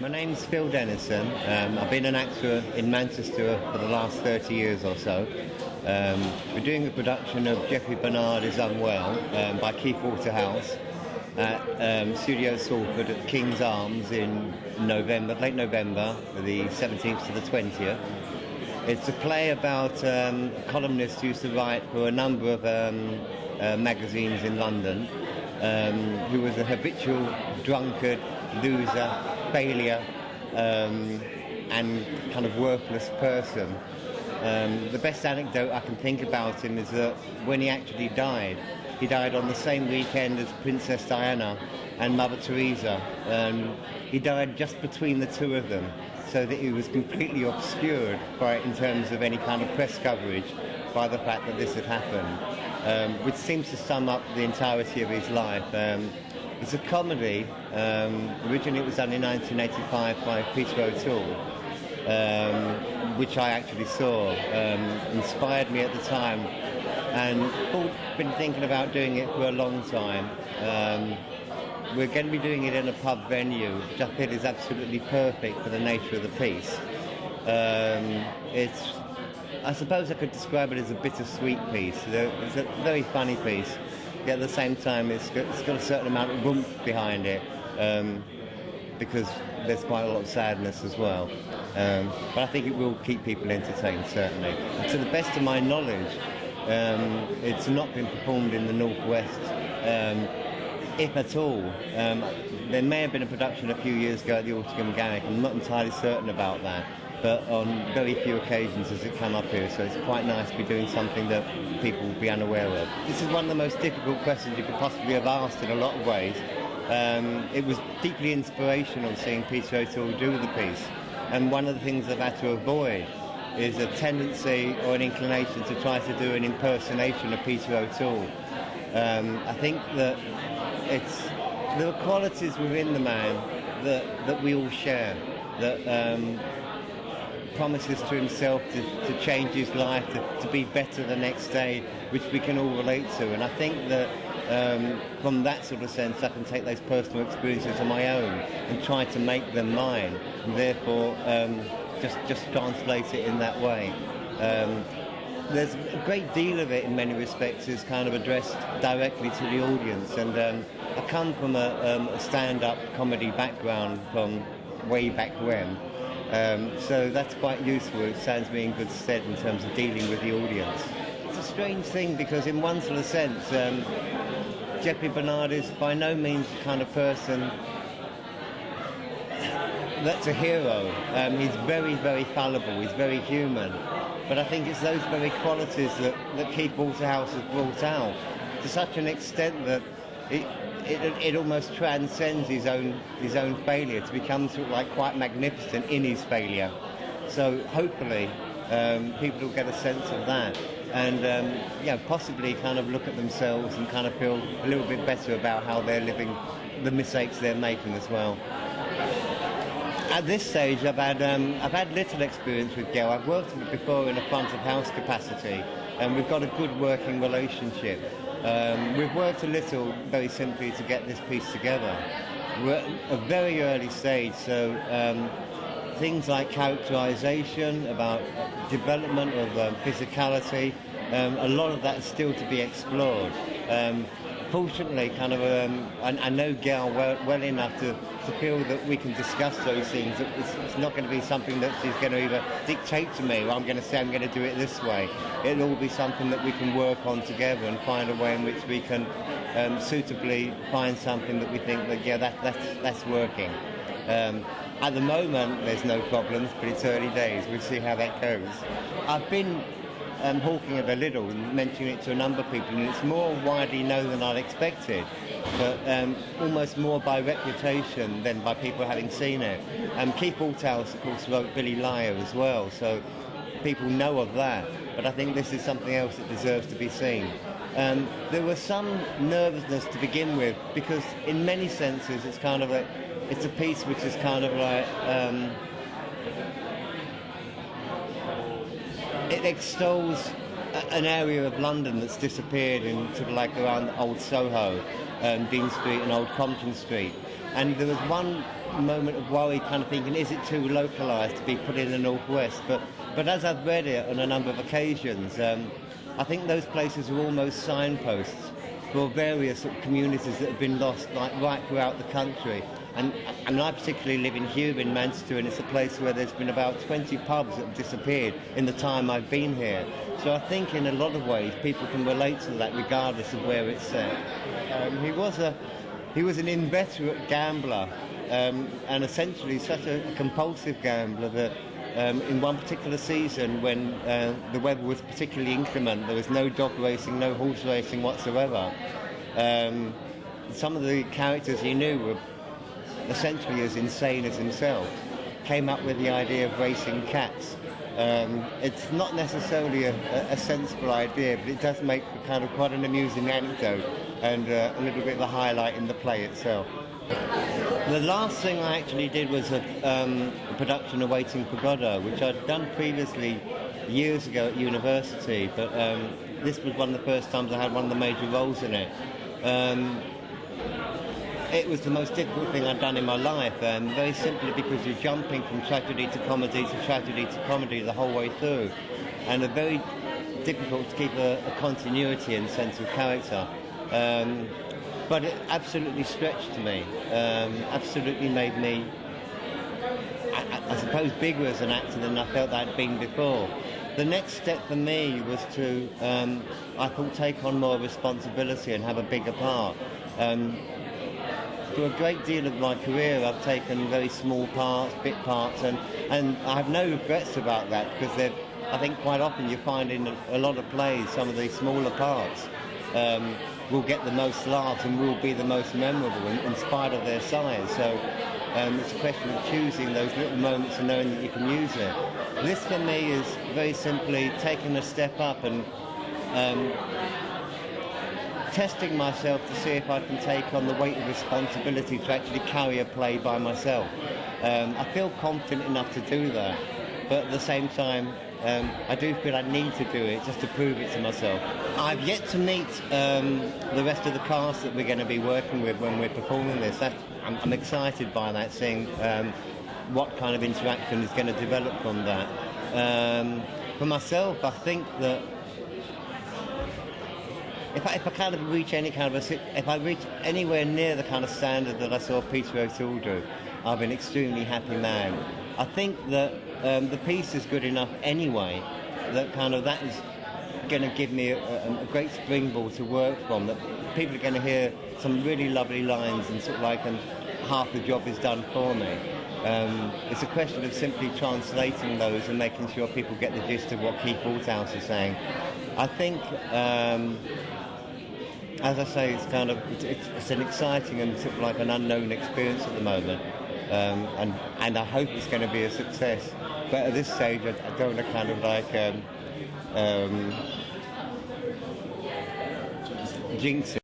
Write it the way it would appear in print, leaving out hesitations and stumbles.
My name's Phil Dennison. I've been an actor in Manchester for the last 30 years or so. We're doing a production of Jeffrey Bernard Is Unwell by Keith Waterhouse at Studio Salford at King's Arms in November, late November, the 17th to the 20th. It's a play about a columnist who used to write for a number of magazines in London, who was a habitual drunkard, loser, failure, and kind of worthless person. The best anecdote I can think about him is that when he actually died, he died on the same weekend as Princess Diana and Mother Teresa. He died just between the two of them, so that he was completely obscured in terms of any kind of press coverage by the fact that this had happened, which seems to sum up the entirety of his life. It's a comedy. Originally it was done in 1985 by Peter O'Toole, which I actually saw. Inspired me at the time, and been thinking about doing it for a long time. We're going to be doing it in a pub venue, which I feel is absolutely perfect for the nature of the piece. I suppose I could describe it as a bittersweet piece. It's a very funny piece, yet at the same time it's got a certain amount of oomph behind it, because there's quite a lot of sadness as well. But I think it will keep people entertained, certainly. And to the best of my knowledge, it's not been performed in the Northwest, if at all. There may have been a production a few years ago at the Estragon. I'm not entirely certain about that, but on very few occasions has it come up here, so it's quite nice to be doing something that people will be unaware of. This is one of the most difficult questions you could possibly have asked in a lot of ways. It was deeply inspirational seeing Peter O'Toole do the piece, and one of the things I've had to avoid is a tendency or an inclination to try to do an impersonation of Peter O'Toole. I think that there are qualities within the man that we all share, that promises to himself to change his life, to be better the next day, which we can all relate to. And I think that from that sort of sense, I can take those personal experiences of my own and try to make them mine, and therefore just translate it in that way. There's a great deal of it in many respects is kind of addressed directly to the audience, and I come from a stand-up comedy background from way back when, so that's quite useful. It stands me in good stead in terms of dealing with the audience. It's a strange thing because in one sort of sense, Jeffrey Bernard is by no means the kind of person that's a hero. He's very, very fallible, he's very human. But I think it's those very qualities that Keith Waterhouse has brought out to such an extent that it almost transcends his own failure to become sort of like quite magnificent in his failure. So hopefully people will get a sense of that, and possibly kind of look at themselves and kind of feel a little bit better about how they're living, the mistakes they're making as well. At this stage, I've had little experience with Gayle. I've worked with her before in a front of house capacity, and we've got a good working relationship. We've worked a little, very simply, to get this piece together. We're at a very early stage, so things like characterisation, about development of physicality, a lot of that is still to be explored. Fortunately, kind of, I know Gayle well enough to feel that we can discuss those things. It's not going to be something that she's going to either dictate to me, or I'm going to say I'm going to do it this way. It'll all be something that we can work on together and find a way in which we can suitably find something that we think that that's working. At the moment, there's no problems, but it's early days. We'll see how that goes. I've been hawking it a little and mentioning it to a number of people, and it's more widely known than I'd expected, but almost more by reputation than by people having seen it. Keith Waterhouse, of course, wrote Billy Liar as well, so people know of that, but I think this is something else that deserves to be seen. There was some nervousness to begin with, because in many senses it's kind of it's a piece which is kind of like it extols an area of London that's disappeared in sort of like around Old Soho, Dean Street and Old Compton Street. And there was one moment of worry, kind of thinking, is it too localised to be put in the northwest? But as I've read it on a number of occasions, I think those places are almost signposts for various sort of communities that have been lost, like right throughout the country. And I particularly live in Hugh in Manchester, and it's a place where there's been about 20 pubs that have disappeared in the time I've been here. So I think in a lot of ways people can relate to that regardless of where it's set. He was an inveterate gambler, and essentially such a compulsive gambler that in one particular season when the weather was particularly inclement, there was no dog racing, no horse racing whatsoever. Some of the characters he knew were essentially as insane as himself, came up with the idea of racing cats. It's not necessarily a sensible idea, but it does make kind of quite an amusing anecdote and a little bit of a highlight in the play itself. The last thing I actually did was a production of Waiting for Godot, which I'd done previously years ago at university, but this was one of the first times I had one of the major roles in it. It was the most difficult thing I'd done in my life, very simply because you're jumping from tragedy to comedy to tragedy to comedy the whole way through, and it's very difficult to keep a continuity and sense of character. But it absolutely stretched me, absolutely made me, I suppose, bigger as an actor than I felt I'd been before. The next step for me was to, I thought, take on more responsibility and have a bigger part. For a great deal of my career, I've taken very small parts, bit parts, and I have no regrets about that, because I think quite often you find in a lot of plays some of these smaller parts will get the most laughs and will be the most memorable in spite of their size. So it's a question of choosing those little moments and knowing that you can use it. This for me is very simply taking a step up and testing myself to see if I can take on the weight of responsibility to actually carry a play by myself. I feel confident enough to do that, but at the same time I do feel I need to do it just to prove it to myself. I've yet to meet the rest of the cast that we're going to be working with when we're performing this. I'm excited by that, seeing what kind of interaction is going to develop from that. For myself, I think that if I kind of reach any kind of if I reach anywhere near the kind of standard that I saw Peter O'Toole do, I'll be an extremely happy man. I think that the piece is good enough anyway, that is going to give me a great springboard to work from, that people are going to hear some really lovely lines and sort of like, and half the job is done for me. It's a question of simply translating those and making sure people get the gist of what Keith Althouse is saying. I think, as I say, it's an exciting and sort of like an unknown experience at the moment, and I hope it's going to be a success. But at this stage, I don't want to kind of like jinx